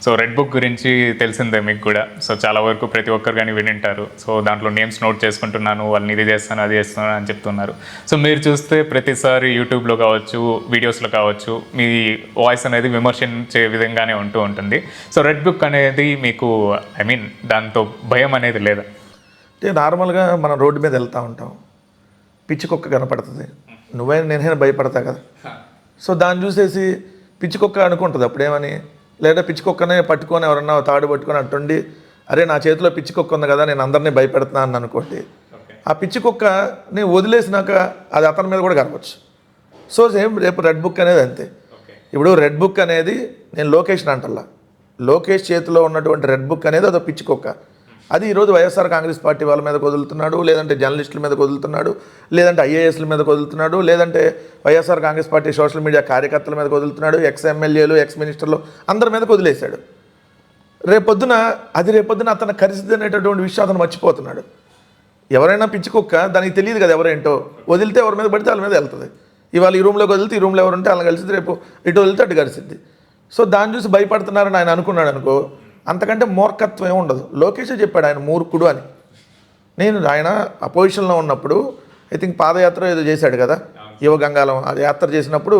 So red book గురించి తెలిసిందే మీకు కూడా. సో చాలా వరకు ప్రతి ఒక్కరు కానీ వినింటారు. సో దాంట్లో నేమ్స్ నోట్ చేసుకుంటున్నాను, వాళ్ళని ఇది చేస్తాను అది చేస్తాను అని చెప్తున్నారు. సో మీరు చూస్తే ప్రతిసారి యూట్యూబ్లో కావచ్చు, వీడియోస్లో కావచ్చు, మీ వాయిస్ అనేది విమర్శించే విధంగానే ఉంటూ ఉంటుంది. సో రెడ్ బుక్ అనేది మీకు దాంతో భయం అనేది లేదా? అంటే నార్మల్గా మనం రోడ్డు మీద వెళ్తూ ఉంటాం, పిచ్చి కుక్క కనపడుతుంది, నేనైనా భయపడతా కదా. సో దాన్ని చూసేసి పిచ్చి కుక్క అనుకుంటుంది అప్పుడేమని, లేదా పిచ్చి కుక్కనే పట్టుకొని ఎవరన్నా తాడు పట్టుకొని అట్టుండి అరే నా చేతిలో పిచ్చి కుక్క ఉంది కదా నేను అందరినీ భయపెడుతున్నాను అనుకోండి, ఆ పిచ్చి కుక్కని వదిలేసినాక అది అతని మీద కూడా కనవచ్చు. సో సేమ్ రేపు రెడ్ బుక్ అనేది అంతే. ఇప్పుడు రెడ్ బుక్ అనేది నేను లోకేష్ని అంటల్లా, లోకేష్ చేతిలో ఉన్నటువంటి రెడ్ బుక్ అనేది అదో పిచ్చి కుక్క. అది ఈరోజు వైఎస్ఆర్ కాంగ్రెస్ పార్టీ వాళ్ళ మీద వదులుతున్నాడు, లేదంటే జర్నలిస్టుల మీద వదులుతున్నాడు, లేదంటే ఐఏఎస్ల మీద వదులుతున్నాడు, లేదంటే YSR Congress party social media కార్యకర్తల మీద వదులుతున్నాడు, ఎక్స్ ఎమ్మెల్యేలు ఎక్స్ మినిస్టర్లు అందరి మీద వదిలేశాడు. రేపొద్దున అతను కరిసిద్ది అనేటటువంటి విషయం అతను మర్చిపోతున్నాడు. ఎవరైనా పిచ్చి కుక్క దానికి తెలియదు కదా ఎవరేంటో, వదిలితే ఎవరి మీద పడితే వాళ్ళ మీద వెళ్తుంది. ఇవాళ ఈ రూమ్లోకి వదిలితే ఈ రూమ్లో ఎవరు ఉంటే వాళ్ళని కలిసి రేపు ఇటు వదిలితే అటు కలిసిద్ది. సో దాన్ని చూసి భయపడుతున్నారని ఆయన అనుకున్నాడు అనుకో, అంతకంటే మూర్ఖత్వం ఏమి ఉండదు. లోకేషే చెప్పాడు ఆయన మూర్ఖుడు అని. ఆయన అపోజిషన్లో ఉన్నప్పుడు ఐ థింక్ పాదయాత్ర ఏదో చేశాడు కదా, యువ గంగాలం, అది యాత్ర చేసినప్పుడు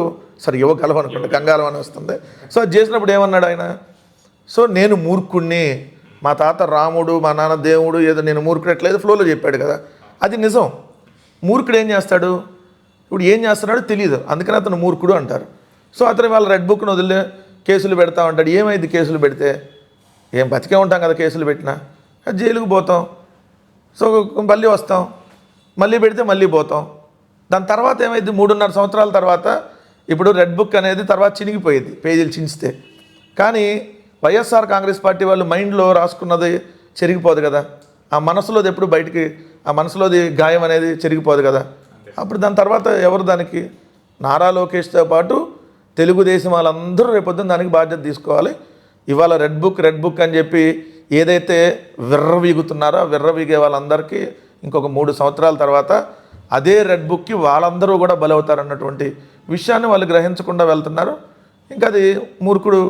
యువ గలం అనుకుంటే గంగాలం అని వస్తుంది. సో అది చేసినప్పుడు ఏమన్నాడు ఆయన, సో నేను మూర్ఖుడిని, మా తాత రాముడు మా నాన్న దేవుడు ఏదో నేను మూర్ఖుడట్లేదు ఫ్లోలో చెప్పాడు కదా, అది నిజం. మూర్ఖుడు ఏం చేస్తాడు, ఇప్పుడు ఏం చేస్తున్నాడో తెలియదు, అందుకని అతను మూర్ఖుడు అంటారు. సో అతను వాళ్ళ రెడ్ బుక్ను వదిలే కేసులు పెడతా ఉంటాడు. ఏమైంది కేసులు పెడితే, ఏం బతికే ఉంటాం కదా కేసులు పెట్టినా, జైలుకు పోతాం, సో మళ్ళీ వస్తాం, మళ్ళీ పెడితే మళ్ళీ పోతాం. దాని తర్వాత ఏమైంది, 3.5 సంవత్సరాల తర్వాత ఇప్పుడు రెడ్ బుక్ అనేది తర్వాత చినిగిపోయింది పేజీలు చించితే. కానీ వైఎస్ఆర్ కాంగ్రెస్ పార్టీ వాళ్ళు మైండ్లో రాసుకున్నది చెరిగిపోదు కదా, ఆ మనసులోది ఎప్పుడు బయటికి, ఆ మనసులోది గాయం అనేది చెరిగిపోదు కదా. అప్పుడు దాని తర్వాత ఎవరు దానికి, నారా లోకేష్తో పాటు తెలుగుదేశం వాళ్ళందరూ రేపొద్దున దానికి బాధ్యత తీసుకోవాలి. ఇవాళ రెడ్ బుక్ అని చెప్పి ఏదైతే విర్రవీగుతున్నారో విర్రవీగే వాళ్ళందరికీ ఇంకొక 3 సంవత్సరాల తర్వాత అదే రెడ్ బుక్కి వాళ్ళందరూ కూడా బలవుతారన్నటువంటి విషయాన్ని వాళ్ళు గ్రహించకుండా వెళ్తున్నారు. ఇంకా అది మూర్ఖుడు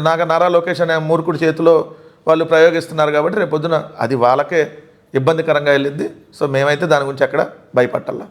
నారా లోకేష్ అనే మూర్ఖుడి చేతిలో వాళ్ళు ప్రయోగిస్తున్నారు కాబట్టి రేపొద్దున అది వాళ్ళకే ఇబ్బందికరంగా వెళ్ళింది. సో మేమైతే దాని గురించి అక్కడ భయపట్టాల.